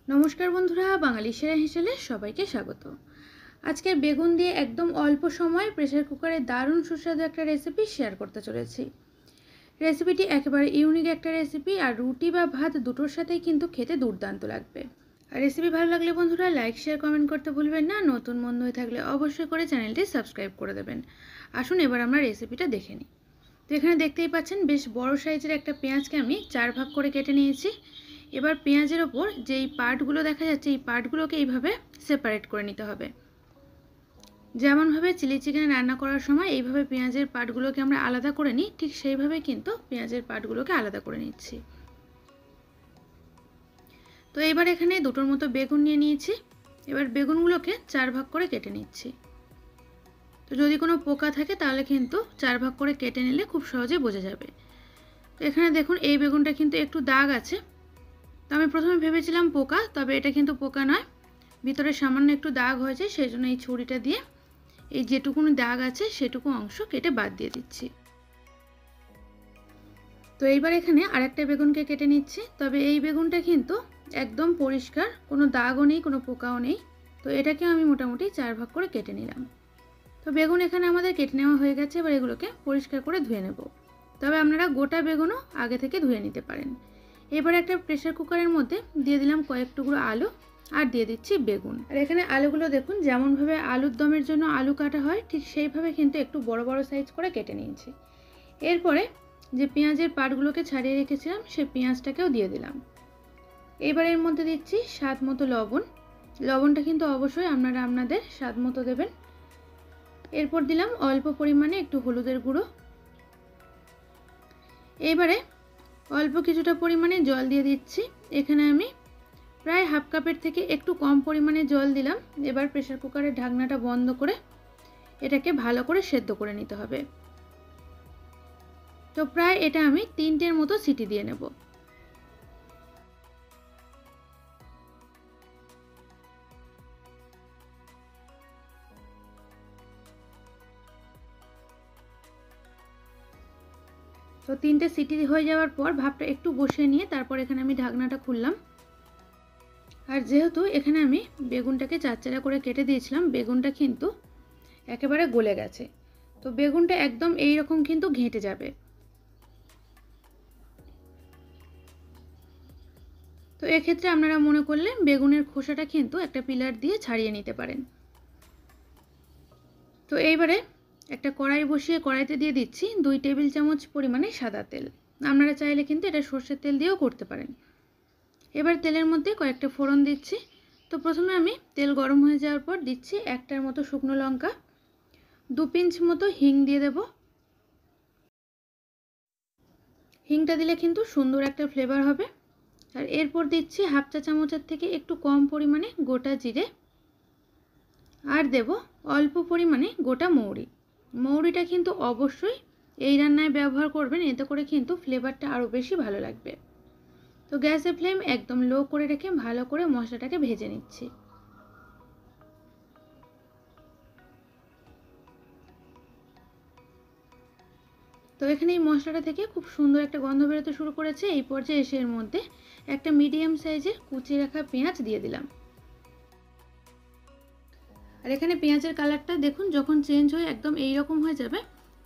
नमस्कार बंधुरा बांगाली सेरा हेसेले सबाइके स्वागत। आजके बेगुन दिए एकदम अल्प समय प्रेसार कुकारे दारुण सुस्वादु एक रेसिपि शेयर करते चलेछि। रेसिपिटी एकेबारे इउनिक एक रेसिपि और रुटी बा भात दुटोर साथेई किन्तु खेते दुर्दान्त लागबे। और रेसिपि भालो लागले बंधुरा लाइक शेयर कमेंट करते भुलबेन ना। नतुन बंधु हये थाकले अवश्यई करे चैनलटी सबस्क्राइब करे देबेन। आसुन एबार आमरा रेसिपिटा देखे निই। तो एखाने देखतेई पाच्छेन बेश बड़ो साइजेर एकटा पेंयाजके आमि 4 भाग करे केटे निয়েছি। এবার পেঁয়াজের ওপর যেই পার্টগুলো দেখা যাচ্ছে এই পার্টগুলোকে এইভাবে সেপারেট করে নিতে হবে। যেমনভাবে চিলি চিকেন রান্না করার সময় এইভাবে পেঁয়াজের পার্টগুলোকে আমরা আলাদা করে নিই, ঠিক সেইভাবে কিন্তু পেঁয়াজের পার্টগুলোকে আলাদা করে নিচ্ছি। তো এবার এখানে দুটোর মতো বেগুন নিয়ে নিয়েছি। এবার বেগুনগুলোকে 4 ভাগ করে কেটে নিচ্ছি। তো যদি কোনো পোকা থাকে তাহলে কিন্তু 4 ভাগ করে কেটে নিলে খুব সহজে বোঝা যাবে। তো এখানে দেখুন এই বেগুনটা কিন্তু একটু দাগ আছে। তো আমি প্রথমে ভেবেছিলাম পোকা, তবে এটা কিন্তু পোকা নয়, ভিতরে সামান্য একটু দাগ হয়েছে, সেই জন্য এই ছুরিটা দিয়ে এই যেটুকুনি দাগ আছে সেটুকু অংশ কেটে বাদ দিয়ে দিচ্ছি। তো এইবার এখানে আরেকটা বেগুনকে কেটে নিচ্ছি। তবে এই বেগুনটা কিন্তু একদম পরিষ্কার, কোনো দাগও নেই, কোনো পোকাও নেই। তো এটাকে আমি মোটামুটি 4 ভাগ করে কেটে নিলাম। তো বেগুন এখানে আমাদের কেটে নেওয়া হয়ে গেছে। এবার এগুলোকে পরিষ্কার করে ধুয়ে নেব। তবে আপনারা গোটা বেগুনও আগে থেকে ধুয়ে নিতে পারেন। এবারে একটা প্রেসার কুকারের মধ্যে দিয়ে দিলাম কয়েক টুকরো আলু আর দিয়ে দিচ্ছি বেগুন। আর এখানে আলুগুলো দেখুন যেমনভাবে আলুর দমের জন্য আলু কাটা হয় ঠিক সেইভাবে কিন্তু একটু বড় বড় সাইজ করে কেটে নিয়েছি। এরপরে যে পেঁয়াজের পাটগুলোকে ছাড়িয়ে রেখেছিলাম সেই পেঁয়াজটাকেও দিয়ে দিলাম। এবার এর মধ্যে দিচ্ছি স্বাদ মতো লবণ। লবণটা কিন্তু অবশ্যই আপনারা আপনাদের স্বাদ মতো দেবেন। এরপর দিলাম অল্প পরিমাণে একটু হলুদের গুঁড়ো। এবারে অল্প কিছুটা পরিমাণে জল দিয়ে দিচ্ছি। এখানে আমি প্রায় হাফ কাপের থেকে একটু কম পরিমাণে জল দিলাম। এবার প্রেসার কুকারের ঢাকনাটা বন্ধ করে এটাকে ভালো করে সেদ্ধ করে নিতে হবে। তো প্রায় এটা আমি 3টের মতো সিটি দিয়ে নেব। তো 3টে সিটি হয়ে যাওয়ার পর ভাপটা একটু বসিয়ে নিয়ে তারপর এখানে আমি ঢাকনাটা খুললাম। আর যেহেতু এখানে আমি বেগুনটাকে চারচারা করে কেটে দিয়েছিলাম, বেগুনটা কিন্তু একেবারে গলে গেছে। তো বেগুনটা একদম এই রকম কিন্তু ঘেঁটে যাবে। তো এক্ষেত্রে আপনারা মনে করলে বেগুনের খোসাটা কিন্তু একটা পিলার দিয়ে ছাড়িয়ে নিতে পারেন। তো এইবারে একটা কড়াই বসিয়ে কড়াইতে দিয়ে দিচ্ছি 2 টেবিল চামচ পরিমাণে সাদা তেল। আপনারা চাইলে কিন্তু এটা সরষের তেল দিয়েও করতে পারেন। এবার তেলের মধ্যে কয়েকটা ফোড়ন দিচ্ছি। তো প্রথমে আমি তেল গরম হয়ে যাওয়ার পর দিচ্ছি একটার মতো শুকনো লঙ্কা, 2 পিঞ্চ মতো হিং দিয়ে দেব। হিংটা দিলে কিন্তু সুন্দর একটা ফ্লেভার হবে। আর এরপর দিচ্ছি হাফ চা চামচের থেকে একটু কম পরিমাণে গোটা জিরে আর দেব অল্প পরিমাণে গোটা মৌরি। মৌরিটা কিন্তু অবশ্যই এই রান্নায় ব্যবহার করবেন, এতে করে কিন্তু ফ্লেভারটা আরও বেশি ভালো লাগবে। তো গ্যাসের ফ্লেম একদম লো করে রেখে ভালো করে মশলাটাকে ভেজে নিচ্ছি। তো এখানে এই মশলাটা থেকে খুব সুন্দর একটা গন্ধ বেরোতে শুরু করেছে। এই পর্যায়ে এসে এর মধ্যে একটা মিডিয়াম সাইজের কুচিয়ে রাখা পেঁয়াজ দিয়ে দিলাম। আর এখানে পেঁয়াজের কালারটা দেখুন যখন চেঞ্জ হয়ে একদম এই রকম হয়ে যাবে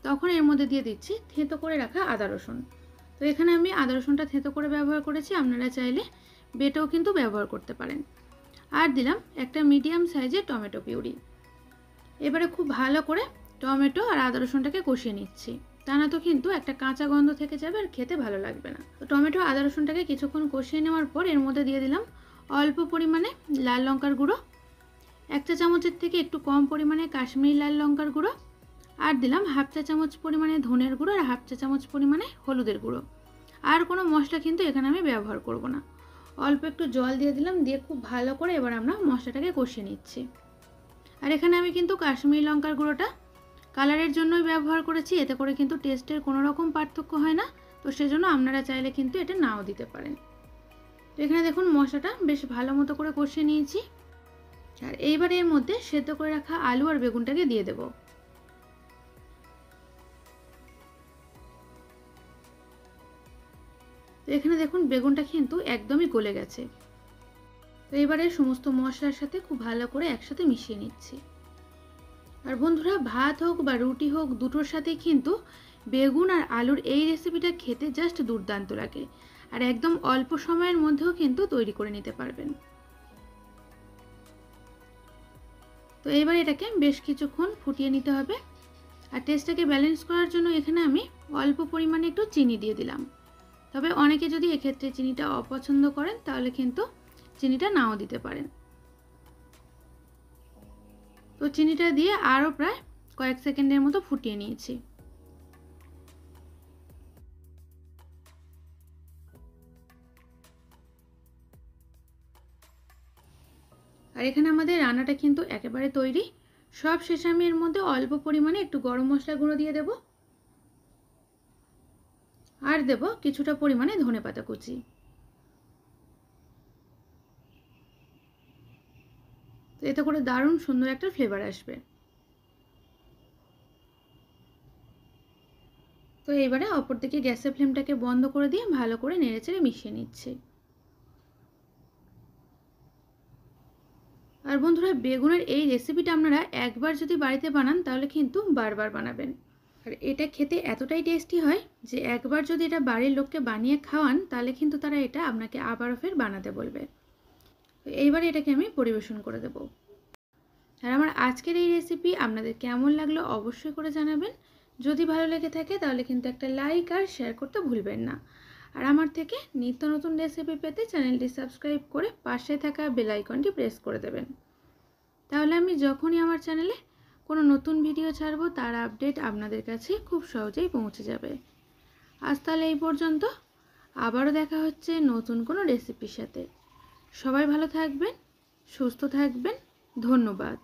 তখন এর মধ্যে দিয়ে দিচ্ছি থেঁতো করে রাখা আদা রসুন। তো এখানে আমি আদা রসুনটা থেঁতো করে ব্যবহার করেছি, আপনারা চাইলে বেটেও কিন্তু ব্যবহার করতে পারেন। আর দিলাম একটা মিডিয়াম সাইজের টমেটো পিউরি। এবারে খুব ভালো করে টমেটো আর আদা রসুনটাকে কষিয়ে নিচ্ছি, তা না তো কিন্তু একটা কাঁচা গন্ধ থেকে যাবে আর খেতে ভালো লাগবে না। তো টমেটো আদা রসুনটাকে কিছুক্ষণ কষিয়ে নেওয়ার পর এর মধ্যে দিয়ে দিলাম অল্প পরিমাণে লাল লঙ্কার গুঁড়ো, 1 চা চামচের থেকে একটু কম পরিমাণে কাশ্মীরি লাল লঙ্কার গুঁড়ো, আর দিলাম হাফ চা চামচ পরিমাণে ধনের গুঁড়ো আর হাফ চা চামচ পরিমাণে হলুদের গুঁড়ো। আর কোনো মশলা কিন্তু এখানে আমি ব্যবহার করব না। অল্প একটু জল দিয়ে দিলাম, দিয়ে খুব ভালো করে এবার আমরা মশলাটাকে কষিয়ে নিচ্ছি। আর এখানে আমি কিন্তু কাশ্মীরি লঙ্কার গুঁড়োটা কালারের জন্যই ব্যবহার করেছি, এতে করে কিন্তু টেস্টের কোনো রকম পার্থক্য হয় না। তো সেজন্য আপনারা চাইলে কিন্তু এটা নাও দিতে পারেন। তো এখানে দেখুন মশলাটা বেশ ভালো মতো করে কষিয়ে নিয়েছি। আর এইবার এর মধ্যে সেদ্ধ করে রাখা আলু আর বেগুনটাকে দিয়ে দেব। তো এখানে দেখুন বেগুনটা কিন্তু একদমই গলে গেছে। তো এবারে সমস্ত মশলার সাথে খুব ভালো করে একসাথে মিশিয়ে নিচ্ছি। আর বন্ধুরা, ভাত হোক বা রুটি হোক, দুটোর সাথেই কিন্তু বেগুন আর আলুর এই রেসিপিটা খেতে জাস্ট দুর্দান্ত লাগে। আর একদম অল্প সময়ের মধ্যেও কিন্তু তৈরি করে নিতে পারবেন। তো এবার এটাকে বেশ কিছুক্ষণ ফুটিয়ে নিতে হবে। আর টেস্টটাকে ব্যালেন্স করার জন্য এখানে আমি অল্প পরিমাণে একটু চিনি দিয়ে দিলাম। তবে অনেকে যদি এক্ষেত্রে চিনিটা অপছন্দ করেন তাহলে কিন্তু চিনিটা নাও দিতে পারেন। তো চিনিটা দিয়ে আরও প্রায় কয়েক সেকেন্ডের মতো ফুটিয়ে নিয়েছি। আর এখানে আমাদের রান্নাটা কিন্তু একেবারে তৈরি। সব শেষে আমি এর মধ্যে অল্প পরিমাণে একটু গরম মশলা গুঁড়ো দিয়ে দেব, আর দেব কিছুটা পরিমাণে ধনেপাতা কুচি। তো এতে করে দারুণ সুন্দর একটা ফ্লেভার আসবে। তো এবারে অপর দিকে গ্যাসের ফ্লেমটাকে বন্ধ করে দিয়ে ভালো করে নেড়েচেড়ে মিশিয়ে নিচ্ছি। আর বন্ধুরা, বেগুনের এই রেসিপিটা আপনারা একবার যদি বাড়িতে বানান তাহলে কিন্তু বারবার বানাবেন। আর এটা খেতে এতটাই টেস্টি হয় যে একবার যদি এটা বাড়ির লোককে বানিয়ে খাওয়ান তাহলে কিন্তু তারা এটা আপনাকে আবারও ফের বানাতে বলবে। এইবারে এটাকে আমি পরিবেশন করে দেব। আর আমার আজকের এই রেসিপি আপনাদের কেমন লাগলো অবশ্যই করে জানাবেন। যদি ভালো লেগে থাকে তাহলে কিন্তু একটা লাইক আর শেয়ার করতে ভুলবেন না। আর আমার থেকে নিত্য নতুন রেসিপি পেতে চ্যানেলটি সাবস্ক্রাইব করে পাশে থাকা বেল আইকনটি প্রেস করে দেবেন। তাহলে আমি যখনই আমার চ্যানেলে কোনো নতুন ভিডিও ছাড়বো তার আপডেট আপনাদের কাছে খুব সহজেই পৌঁছে যাবে। আজ তাহলে এই পর্যন্ত, আবারও দেখা হচ্ছে নতুন কোনো রেসিপির সাথে। সবাই ভালো থাকবেন, সুস্থ থাকবেন। ধন্যবাদ।